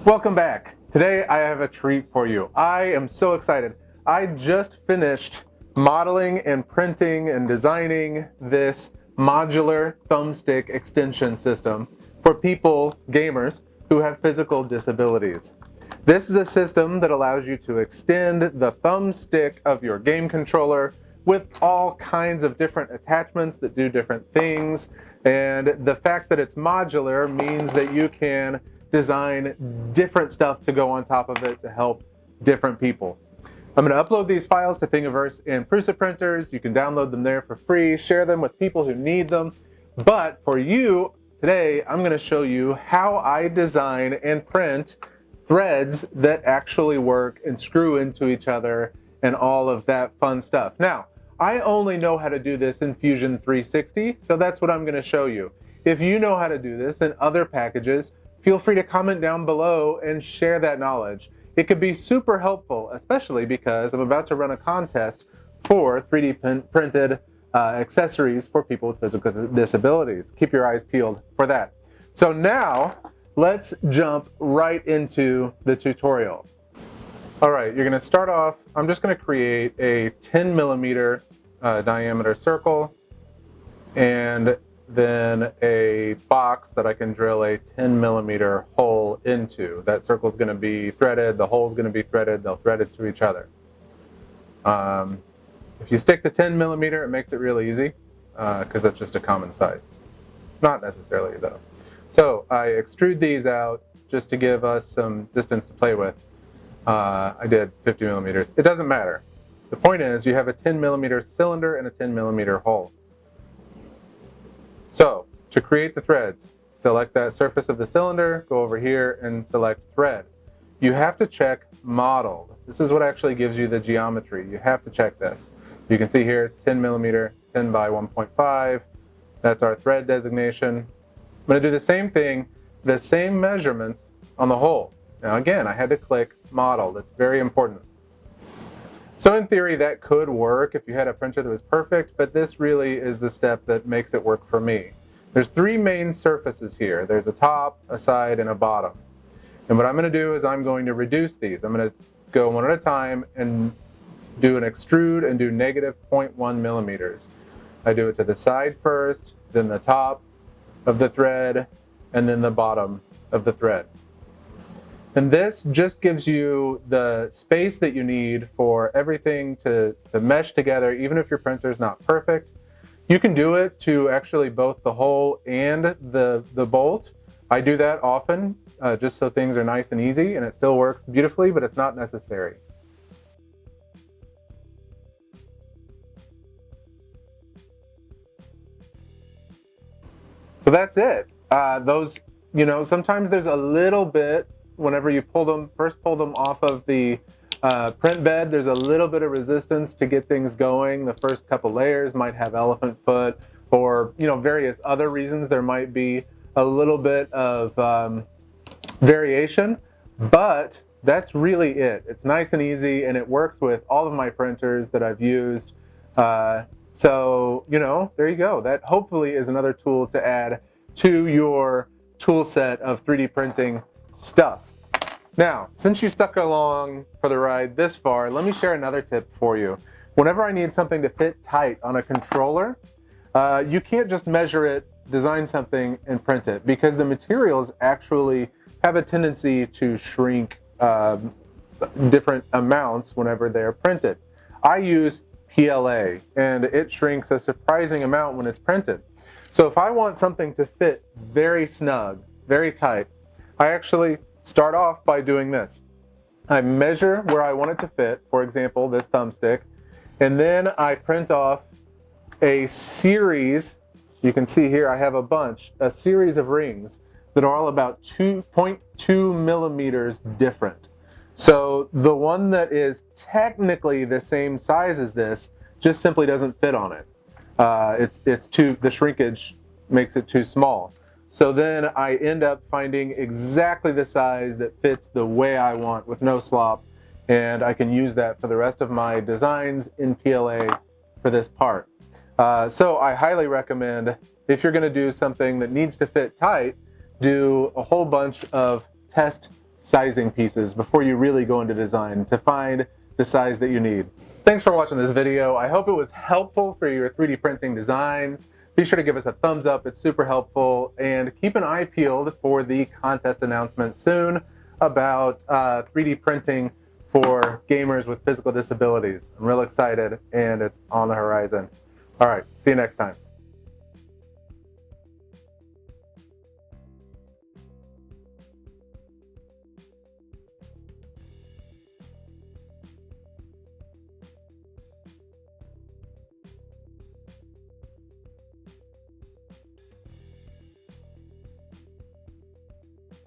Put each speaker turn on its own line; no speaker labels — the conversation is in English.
Welcome back. Today I have a treat for you. I am so excited. I just finished modeling and printing and designing this modular thumbstick extension system for people, gamers, who have physical disabilities. This is a system that allows you to extend the thumbstick of your game controller with all kinds of different attachments that do different things. And the fact that it's modular means that you can design different stuff to go on top of it to help different people. I'm going to upload these files to Thingiverse and Prusa printers. You can download them there for free, share them with people who need them. But for you, today I'm going to show you how I design and print threads that actually work and screw into each other and all of that fun stuff. Now, I only know how to do this in Fusion 360, so that's what I'm going to show you. If you know how to do this in other packages, feel free to comment down below and share that knowledge. It could be super helpful, especially because I'm about to run a contest for 3D printed accessories for people with physical disabilities. Keep your eyes peeled for that. So now, let's jump right into the tutorial. All right, you're going to start off, I'm just going to create a 10 millimeter diameter circle and then a box that I can drill a 10 millimeter hole into. That circle is going to be threaded, the hole is going to be threaded, they'll thread it to each other. If you stick to 10 millimeter, it makes it really easy because that's just a common size. Not necessarily though. So I extrude these out just to give us some distance to play with. I did 50 millimeters. It doesn't matter. The point is you have a 10 millimeter cylinder and a 10 millimeter hole. So to create the threads, select that surface of the cylinder, go over here and select thread. You have to check modeled. This is what actually gives you the geometry. You have to check this. You can see here 10 millimeter, 10 by 1.5. That's our thread designation. I'm going to do the same thing, the same measurements on the hole. Now again, I had to click model. That's very important. So in theory, that could work if you had a printer that was perfect, but this really is the step that makes it work for me. There's three main surfaces here. There's a top, a side, and a bottom. And what I'm going to do is I'm going to reduce these. I'm going to go one at a time and do an extrude and do negative 0.1 millimeters. I do it to the side first, then the top of the thread, and then the bottom of the thread. And this just gives you the space that you need for everything to mesh together, even if your printer is not perfect. You can do it to actually both the hole and the bolt. I do that often just so things are nice and easy, and it still works beautifully, but it's not necessary. So that's it. Sometimes there's a little bit, whenever you first pull them off of the print bed, there's a little bit of resistance to get things going. The first couple layers might have elephant foot or, various other reasons. There might be a little bit of variation, but that's really it. It's nice and easy, and it works with all of my printers that I've used. So, there you go. That hopefully is another tool to add to your tool set of 3D printing stuff. Now, since you stuck along for the ride this far, let me share another tip for you. Whenever I need something to fit tight on a controller, you can't just measure it, design something, and print it, because the materials actually have a tendency to shrink different amounts whenever they're printed. I use PLA, and it shrinks a surprising amount when it's printed. So if I want something to fit very snug, very tight, I actually start off by doing this. I measure where I want it to fit, for example, this thumbstick, and then I print off a series. You can see here I have a series of rings that are all about 2.2 millimeters different. So the one that is technically the same size as this just simply doesn't fit on it. The shrinkage makes it too small. So then I end up finding exactly the size that fits the way I want with no slop, and I can use that for the rest of my designs in PLA for this part. So I highly recommend, if you're going to do something that needs to fit tight, do a whole bunch of test sizing pieces before you really go into design to find the size that you need. Thanks for watching this video. I hope it was helpful for your 3D printing designs. Be sure to give us a thumbs up, it's super helpful, and keep an eye peeled for the contest announcement soon about 3D printing for gamers with physical disabilities. I'm real excited, and it's on the horizon. All right, see you next time.